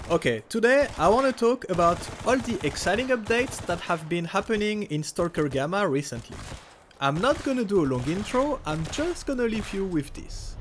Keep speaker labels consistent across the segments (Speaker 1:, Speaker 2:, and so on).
Speaker 1: Okay, today I want to talk about all the exciting updates that have been happening in STALKER Gamma recently. I'm not gonna do a long intro, I'm just gonna leave you with this.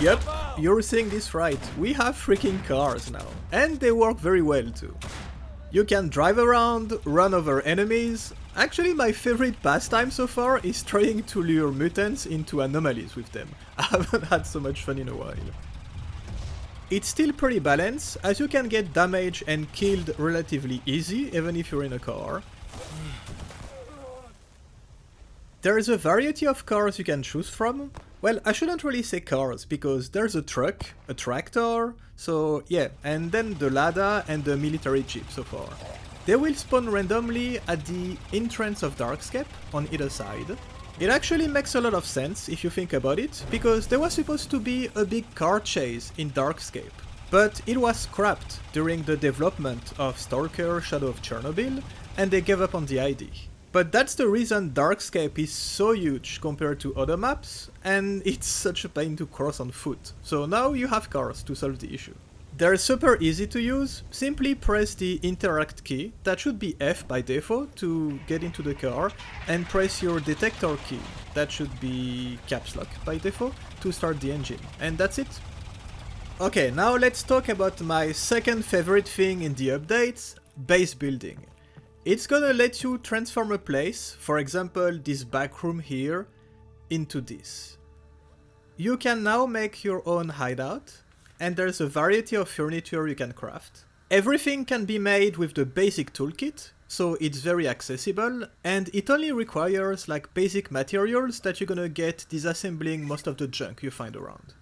Speaker 1: Yep, you're seeing this right, we have freaking cars now, and they work very well too. You can drive around, run over enemies. Actually, my favorite pastime so far is trying to lure mutants into anomalies with them. I haven't had so much fun in a while. It's still pretty balanced, as you can get damaged and killed relatively easy, even if you're in a car. There is a variety of cars you can choose from. Well, I shouldn't really say cars, because there's a truck, a tractor, so yeah, and then the Lada and the military jeep so far. They will spawn randomly at the entrance of Darkscape on either side. It actually makes a lot of sense if you think about it, because there was supposed to be a big car chase in Darkscape, but it was scrapped during the development of STALKER Shadow of Chernobyl, and they gave up on the idea. But that's the reason Darkscape is so huge compared to other maps, and it's such a pain to cross on foot, so now you have cars to solve the issue. They're super easy to use, simply press the interact key, that should be F by default to get into the car, and press your detector key, that should be caps lock by default, to start the engine, and that's it. Okay, now let's talk about my second favorite thing in the updates, base building. It's gonna let you transform a place, for example this back room here, into this. You can now make your own hideout, and there's a variety of furniture you can craft. Everything can be made with the basic toolkit, so it's very accessible, and it only requires like basic materials that you're gonna get disassembling most of the junk you find around.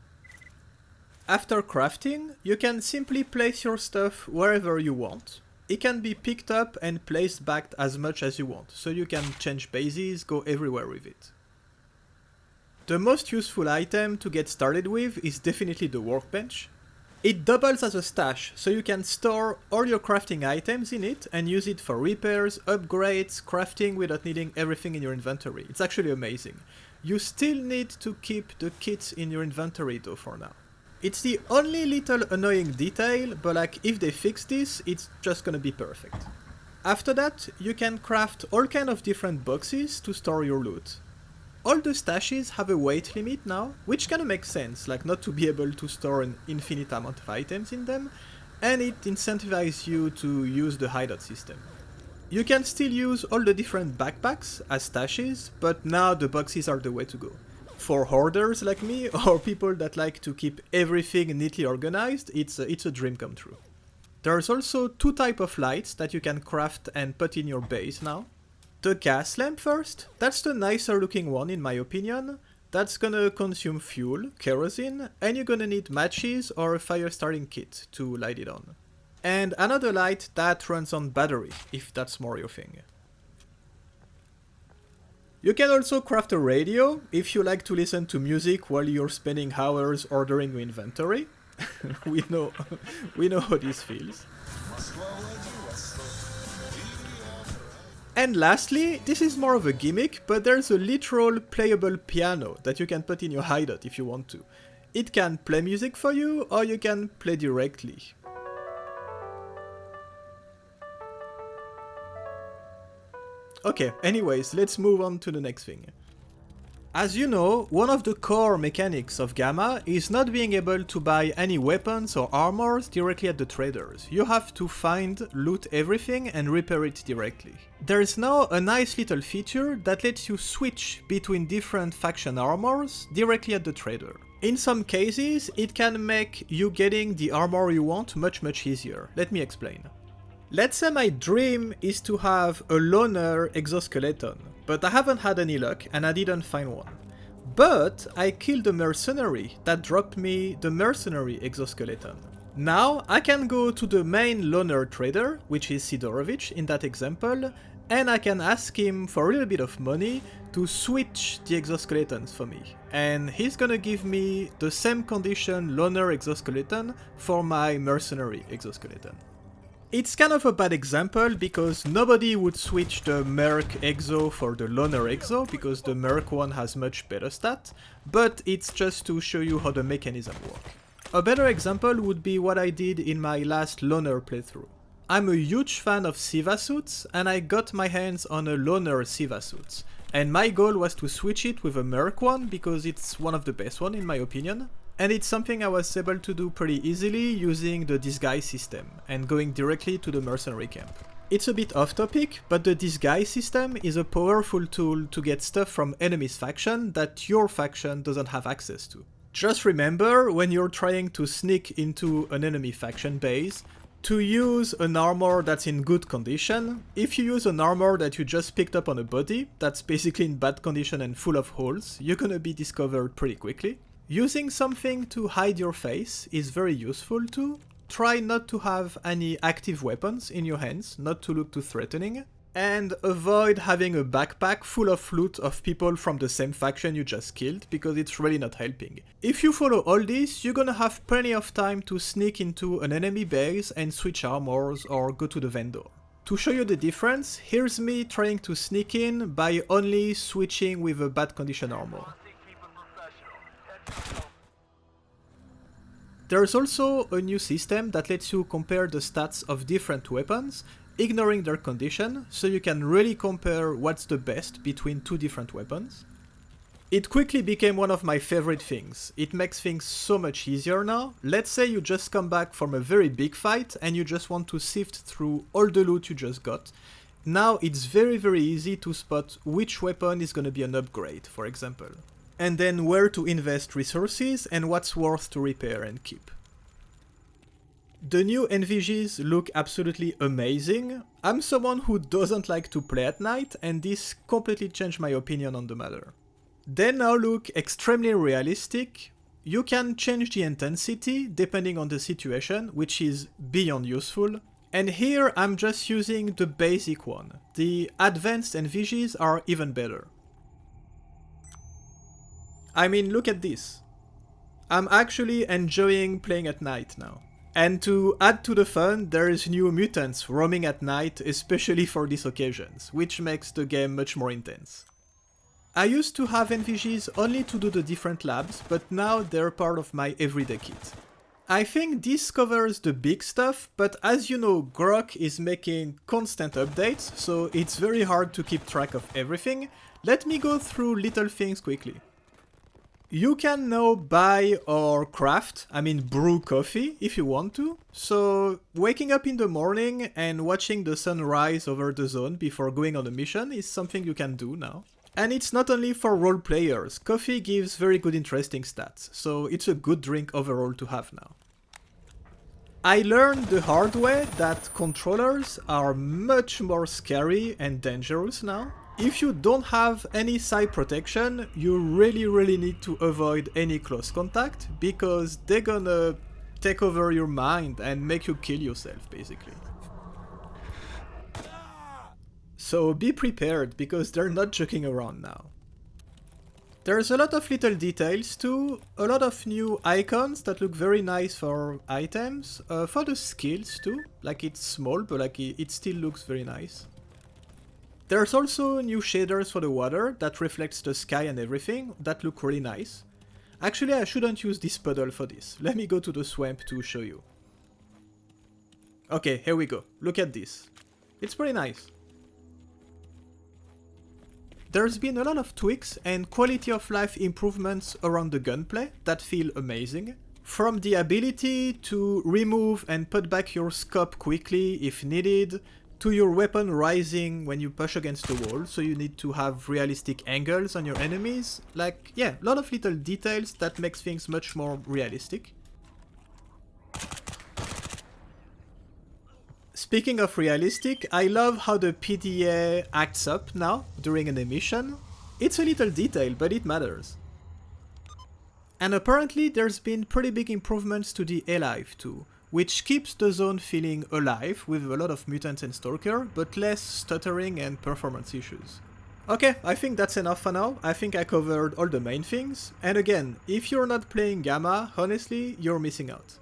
Speaker 1: After crafting, you can simply place your stuff wherever you want. It can be picked up and placed back as much as you want, so you can change bases, go everywhere with it. The most useful item to get started with is definitely the workbench. It doubles as a stash, so you can store all your crafting items in it and use it for repairs, upgrades, crafting without needing everything in your inventory. It's actually amazing. You still need to keep the kits in your inventory though for now. It's the only little annoying detail, but like if they fix this, it's just gonna be perfect. After that, you can craft all kind of different boxes to store your loot. All the stashes have a weight limit now, which kinda makes sense, like not to be able to store an infinite amount of items in them, and it incentivizes you to use the hideout system. You can still use all the different backpacks as stashes, but now the boxes are the way to go. For hoarders like me, or people that like to keep everything neatly organized, it's a dream come true. There's also two types of lights that you can craft and put in your base now. The gas lamp first, that's the nicer looking one in my opinion. That's gonna consume fuel, kerosene, and you're gonna need matches or a fire starting kit to light it on. And another light that runs on battery, if that's more your thing. You can also craft a radio, if you like to listen to music while you're spending hours ordering your inventory. we know how this feels. And lastly, this is more of a gimmick, but there's a literal playable piano that you can put in your hideout if you want to. It can play music for you, or you can play directly. Okay, anyways, let's move on to the next thing. As you know, one of the core mechanics of Gamma is not being able to buy any weapons or armors directly at the traders. You have to find, loot everything and repair it directly. There is now a nice little feature that lets you switch between different faction armors directly at the trader. In some cases, it can make you getting the armor you want much easier. Let me explain. Let's say my dream is to have a loner exoskeleton, but I haven't had any luck and I didn't find one. But I killed a mercenary that dropped me the mercenary exoskeleton. Now I can go to the main loner trader, which is Sidorovich in that example, and I can ask him for a little bit of money to switch the exoskeletons for me. And he's gonna give me the same condition loner exoskeleton for my mercenary exoskeleton. It's kind of a bad example because nobody would switch the Merc Exo for the Loner Exo because the Merc one has much better stat, but it's just to show you how the mechanism works. A better example would be what I did in my last Loner playthrough. I'm a huge fan of Siva suits and I got my hands on a Loner Siva suit. And my goal was to switch it with a Merc one because it's one of the best one in my opinion. And it's something I was able to do pretty easily using the disguise system and going directly to the mercenary camp. It's a bit off topic, but the disguise system is a powerful tool to get stuff from enemy's faction that your faction doesn't have access to. Just remember, when you're trying to sneak into an enemy faction base, to use an armor that's in good condition. If you use an armor that you just picked up on a body, that's basically in bad condition and full of holes, you're gonna be discovered pretty quickly. Using something to hide your face is very useful too. Try not to have any active weapons in your hands, not to look too threatening. And avoid having a backpack full of loot of people from the same faction you just killed, because it's really not helping. If you follow all this, you're gonna have plenty of time to sneak into an enemy base and switch armors or go to the vendor. To show you the difference, here's me trying to sneak in by only switching with a bad condition armor. There's also a new system that lets you compare the stats of different weapons, ignoring their condition, so you can really compare what's the best between two different weapons. It quickly became one of my favorite things. It makes things so much easier now. Let's say you just come back from a very big fight and you just want to sift through all the loot you just got. Now it's very easy to spot which weapon is gonna be an upgrade, for example. And then where to invest resources and what's worth to repair and keep. The new NVGs look absolutely amazing. I'm someone who doesn't like to play at night and this completely changed my opinion on the matter. They now look extremely realistic. You can change the intensity depending on the situation, which is beyond useful. And here I'm just using the basic one. The advanced NVGs are even better. I mean, look at this. I'm actually enjoying playing at night now. And to add to the fun, there is new mutants roaming at night, especially for these occasions, which makes the game much more intense. I used to have NVGs only to do the different labs, but now they're part of my everyday kit. I think this covers the big stuff, but as you know, Grok is making constant updates, so it's very hard to keep track of everything. Let me go through little things quickly. You can now buy or brew coffee if you want to. So waking up in the morning and watching the sun rise over the zone before going on a mission is something you can do now. And it's not only for role players, coffee gives very good interesting stats, so it's a good drink overall to have now. I learned the hard way that controllers are much more scary and dangerous now. If you don't have any side protection, you really need to avoid any close contact, because they're gonna take over your mind and make you kill yourself, basically. So be prepared, because they're not joking around now. There's a lot of little details too, a lot of new icons that look very nice for items, for the skills too, like it's small but like it still looks very nice. There's also new shaders for the water that reflects the sky and everything that look really nice. Actually, I shouldn't use this puddle for this. Let me go to the swamp to show you. Okay, here we go. Look at this. It's pretty nice. There's been a lot of tweaks and quality of life improvements around the gunplay that feel amazing. From the ability to remove and put back your scope quickly if needed, to your weapon rising when you push against the wall, so you need to have realistic angles on your enemies. Like, yeah, a lot of little details that makes things much more realistic. Speaking of realistic, I love how the PDA acts up now during an emission. It's a little detail, but it matters. And apparently there's been pretty big improvements to the Alive too, which keeps the zone feeling alive with a lot of mutants and Stalker, but less stuttering and performance issues. Okay, I think that's enough for now. I think I covered all the main things. And again, if you're not playing Gamma, honestly, you're missing out.